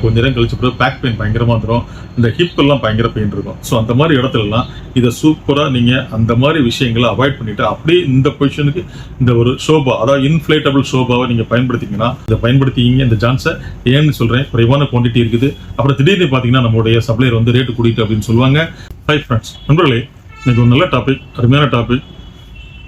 கொஞ்ச நேரம் கழிச்சு பிறகு பேக் பெயின் பயங்கரமா வந்துடும். இந்த ஹிப் எல்லாம் பயங்கர பெயின் இருக்கும். ஸோ அந்த மாதிரி இடத்துலலாம் இதை சூப்பரா நீங்க அந்த மாதிரி விஷயங்களை அவாய்ட் பண்ணிட்டு அப்படியே இந்த பொசிஷனுக்கு இந்த ஒரு ஷோபா, அதாவது இன்ஃபிளேட்டபிள் ஷோபாவை நீங்க பயன்படுத்திங்கன்னா, இதை பயன்படுத்திங்க இந்த ஜான்ஸை. ஏன்னு சொல்றேன், குறைவான குவான்டிட்டி இருக்குது. அப்புறம் திடீர்னு பாத்தீங்கன்னா நம்மளுடைய சப்ளையர் வந்து ரேட்டு கூட்டிட்டு அப்படின்னு சொல்லுவாங்க. ஹை ஃப்ரெண்ட்ஸ், நண்பர்களே, இன்னைக்கு ஒரு நல்ல டாபிக், அருமையான டாபிக்,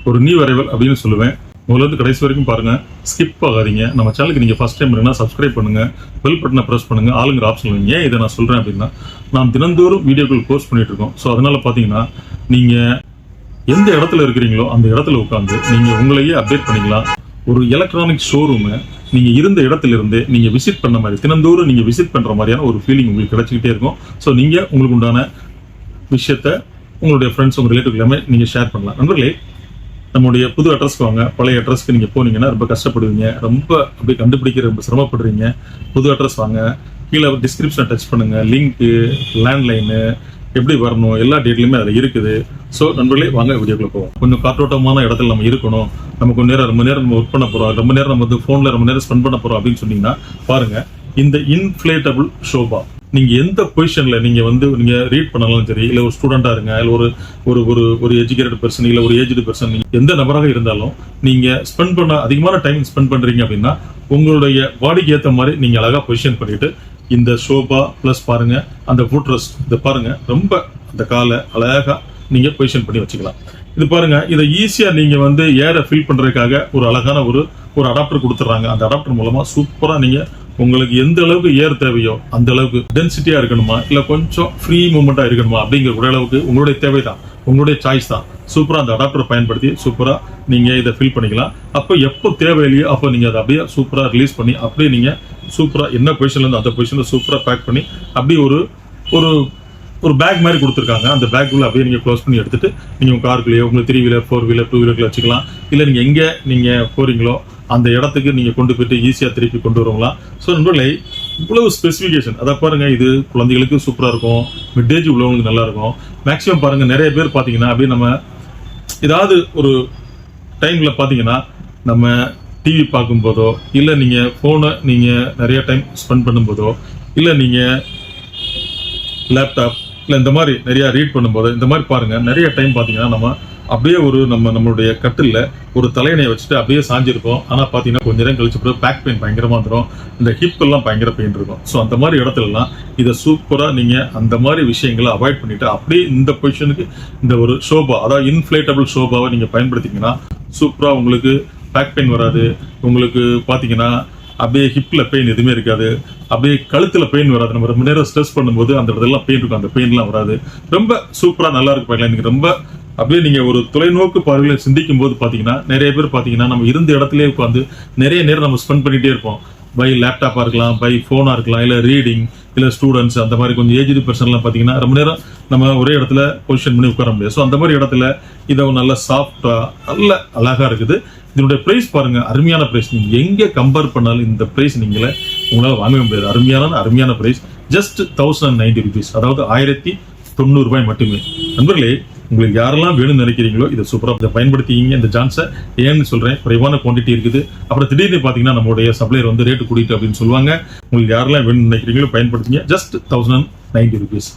ஒரு நியூ அரைவல் அப்படின்னு சொல்லுவேன். முதல்ல கடைசி வரைக்கும் பாருங்க, ஸ்கிப் ஆகாதீங்க. நம்ம சேனலுக்கு நீங்க ஃபர்ஸ்ட் டைம் இருந்தா சப்ஸ்கிரைப் பண்ணுங்க, பெல் பட்டனை பிரஸ் பண்ணுங்க, ஆளுங்கிற ஆப்ஷன் வைங்க. ஏன் இதை நான் சொல்றேன் அப்படின்னா, நாம் தினந்தோறும் வீடியோக்கள் போஸ்ட் பண்ணிட்டு இருக்கோம். ஸோ அதனால பாத்தீங்கன்னா நீங்க எந்த இடத்துல இருக்கிறீங்களோ அந்த இடத்துல உட்காந்து நீங்க உங்களையே அப்டேட் பண்ணிக்கலாம். ஒரு எலக்ட்ரானிக் ஷோரூமை நீங்க இருந்த இடத்துல இருந்து நீங்க விசிட் பண்ண மாதிரி, தினந்தோறும் நீங்க விசிட் பண்ற மாதிரியான ஒரு ஃபீலிங் உங்களுக்கு கிடைச்சிக்கிட்டே இருக்கும். ஸோ நீங்க உங்களுக்கு உண்டான விஷயத்த உங்களுடைய ஃப்ரெண்ட்ஸ், உங்க ரிலேட்டிவ் எல்லாமே நீங்க ஷேர் பண்ணலாம். நண்பர்களே, நம்முடைய புது அட்ரஸ்க்கு வாங்க. பழைய அட்ரஸ்க்கு நீங்க போனீங்கன்னா ரொம்ப கஷ்டப்படுவீங்க, ரொம்ப அப்படியே கண்டுபிடிக்கிற ரொம்ப சிரமப்படுறீங்க. புது அட்ரஸ் வாங்க. கீழே டிஸ்கிரிப்ஷனை டச் பண்ணுங்க. லிங்க்கு, லேண்ட்லைனு எப்படி வரணும் எல்லா டீட்டெயிலுமே அதில் இருக்குது. ஸோ நண்பர்களே, வாங்க வீடியோக்குள்ள போவோம். கொஞ்சம் காற்றோட்டமான இடத்துல நம்ம இருக்கணும், நம்ம கொஞ்ச நேரம் ரொம்ப நேரம் நம்ம ஒர்க் பண்ண போறோம், ரொம்ப நேரம் நம்ம வந்து ஃபோனில் ரொம்ப நேரம் ஸ்பெண்ட் பண்ண போறோம் அப்படின்னு சொன்னீங்கன்னா பாருங்க, இந்த இன்ஃபிளேட்டபிள் ஷோபா நீங்க எந்த பொசிஷன்ல நீங்க வந்து நீங்க ரீட் பண்ணாலும் சரி, இல்ல ஒரு ஸ்டூடெண்டா இருங்க, இல்ல ஒரு ஒரு ஒரு ஒரு எஜுகேட்டட் பர்சன், இல்ல ஒரு ஏஜ்டு பர்சன், எந்த நபராக இருந்தாலும் நீங்க ஸ்பெண்ட் பண்ண அதிகமான டைம் ஸ்பெண்ட் பண்றீங்க அப்படின்னா உங்களுடைய பாடிக்கு ஏற்ற மாதிரி நீங்க அழகா பொசிஷன் பண்ணிட்டு இந்த ஷோபா பிளஸ் பாருங்க அந்த ஃபுட் ரெஸ்ட், இதை பாருங்க ரொம்ப அந்த காலை அழகா நீங்க பொசிஷன் பண்ணி வச்சுக்கலாம். இது பாருங்க, இதை ஈஸியா நீங்க வந்து ஏரை ஃபில் பண்றதுக்காக ஒரு அழகான ஒரு அடாப்டர் கொடுத்துறாங்க. அந்த அடாப்டர் மூலமா சூப்பரா நீங்க உங்களுக்கு எந்த அளவுக்கு ஏர் தேவையோ அந்த அளவுக்கு டென்சிட்டியா இருக்கணுமா, இல்ல கொஞ்சம் ஃப்ரீ மூவ்மெண்டா இருக்கணுமா அப்படிங்கிற ஒரு அளவுக்கு உங்களுடைய தேவை தான், உங்களுடைய சாய்ஸ் தான். சூப்பரா அந்த அடாப்டர் பயன்படுத்தி சூப்பரா நீங்க இதை ஃபில் பண்ணிக்கலாம். அப்போ எப்போ தேவையில்லையோ அப்போ நீங்க அதை அப்படியே சூப்பரா ரிலீஸ் பண்ணி அப்படியே நீங்க சூப்பரா என்ன பொசிஷன்ல இருந்து அந்த பொசிஷன்ல சூப்பரா பேக் பண்ணி அப்படியே ஒரு ஒரு ஒரு பேக் மாதிரி கொடுத்துருக்காங்க. அந்த பேக்குள்ள அப்படியே நீங்க க்ளோஸ் பண்ணி எடுத்துட்டு நீங்க உங்க காருக்குள்ளேயோ, உங்களுக்கு 3 வீலர் 4 வீலர் 2 வீலர்ல வச்சுக்கலாம். இல்ல நீங்க எங்க நீங்க போறீங்களோ அந்த இடத்துக்கு நீங்க கொண்டு போயிட்டு ஈஸியா திருப்பி கொண்டு வருவலாம். ஸோ நண்பர்களே, இவ்வளவு ஸ்பெசிஃபிகேஷன் அதை பாருங்க. இது குழந்தைகளுக்கு சூப்பரா இருக்கும், மிட்-ஏஜ் உள்ளவங்களுக்கு நல்லா இருக்கும். மேக்ஸிமம் பாருங்க, நிறைய பேர் பாத்தீங்கன்னா அப்படியே நம்ம ஏதாவது ஒரு டைம்ல பாத்தீங்கன்னா நம்ம டிவி பார்க்கும் போதோ, இல்ல நீங்க போனை நீங்க நிறைய டைம் ஸ்பெண்ட் பண்ணும் போதோ, இல்ல நீங்க லேப்டாப் இல்ல இந்த மாதிரி நிறைய ரீட் பண்ணும்போது இந்த மாதிரி பாருங்க, நிறைய டைம் பாத்தீங்கன்னா நம்ம அப்படியே ஒரு நம்மளுடைய கட்டில்ல ஒரு தலையணையை வச்சுட்டு அப்படியே சாஞ்சிருப்போம். ஆனா பாத்தீங்கன்னா கொஞ்ச நேரம் கழிச்சு பிறகு பேக் பெயின் பயங்கரமா வந்துடும். இந்த ஹிப் எல்லாம் பயங்கர பெயின் இருக்கும். ஸோ அந்த மாதிரி இடத்துலலாம் இதை சூப்பரா நீங்க அந்த மாதிரி விஷயங்களை அவாய்ட் பண்ணிட்டு அப்படியே இந்த பொசிஷனுக்கு இந்த ஒரு ஷோபா, அதாவது இன்ஃபிளேட்டபிள் ஷோபாவை நீங்க பயன்படுத்திங்கன்னா சூப்பரா உங்களுக்கு பேக் பெயின் வராது. உங்களுக்கு பாத்தீங்கன்னா அப்படியே ஹிப்ல பெயின் எதுவுமே இருக்காது, அப்படியே கழுத்துல பெயின் வராது. நம்ம ரொம்ப நேரம் ஸ்ட்ரெஸ் பண்ணும்போது அந்த இடத்துல பெயின் இருக்கும், அந்த பெயின்லாம் வராது. ரொம்ப சூப்பரா நல்லா இருக்கு பாக்கலாம். நீங்க ரொம்ப அப்படியே நீங்க ஒரு தொலைநோக்கு பார்வையில சிந்திக்கும் போது பாத்தீங்கன்னா நிறைய பேர் பாத்தீங்கன்னா நம்ம இருந்த இடத்துல உட்காந்து நிறைய நேரம் நம்ம ஸ்பெண்ட் பண்ணிட்டே இருப்போம். பை லேப்டாப்பா இருக்கலாம், பை போனா இருக்கலாம், இல்ல ரீடிங், இல்ல ஸ்டூடெண்ட்ஸ், அந்த மாதிரி கொஞ்சம் ஏஜ்டு பர்சன்லாம் பாத்தீங்கன்னா ரொம்ப நேரம் நம்ம ஒரே இடத்துல பொசிஷன் பண்ணி உட்கார முடியாது. ஸோ அந்த மாதிரி இடத்துல இதை நல்ல சாஃப்டா நல்ல அழகா இருக்குது. இதனுடைய பிரைஸ் பாருங்க, அருமையான பிரைஸ். நீங்க எங்க கம்பேர் பண்ணாலும் இந்த பிரைஸ் நீங்களே உங்களால வாங்க முடியாது. அருமையான பிரைஸ். ஜஸ்ட் 1090 rupees, அதாவது 1090 ரூபாய் மட்டுமே. நண்பர்களே, உங்களுக்கு யாரெல்லாம் வேணும்னு நினைக்கிறீங்களோ இதை சூப்பரா இதை பயன்படுத்திங்க இந்த ஜான்ஸை. ஏன்னு சொல்றேன், குறைவான குவான்டிட்டி இருக்குது. அப்புறம் திடீர்னு பாத்தீங்கன்னா நம்மளுடைய சப்ளையர் வந்து ரேட்டு கூட்டிட்டு அப்படின்னு சொல்லுவாங்க. உங்களுக்கு யாரெல்லாம் வேணும்னு நினைக்கிறீங்களோ பயன்படுத்திங்க. Just 1090 rupees.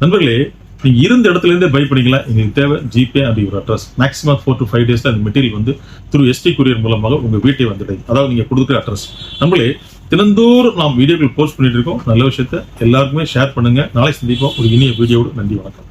நண்பர்களே, நீங்க இருந்த இடத்துல இருந்தே பை பண்ணிக்கலாம். எங்களுக்கு தேவை ஜிபே அப்படி ஒரு அட்ரஸ். மேக்ஸிமம் 4 to 5 days அந்த மெட்டீரியல் வந்து த்ரூ ST கொரியர் மூலமாக உங்க வீட்டை வந்துடுது. அதாவது நீங்க கொடுக்குற அட்ரஸ். நம்மளே தினந்தோறும் நாம் வீடியோக்கள் போஸ்ட் பண்ணிட்டு இருக்கோம். நல்ல விஷயத்த எல்லாருக்குமே ஷேர் பண்ணுங்க. நாளை சந்திப்போம் ஒரு இனிய வீடியோடு. நன்றி, வணக்கம்.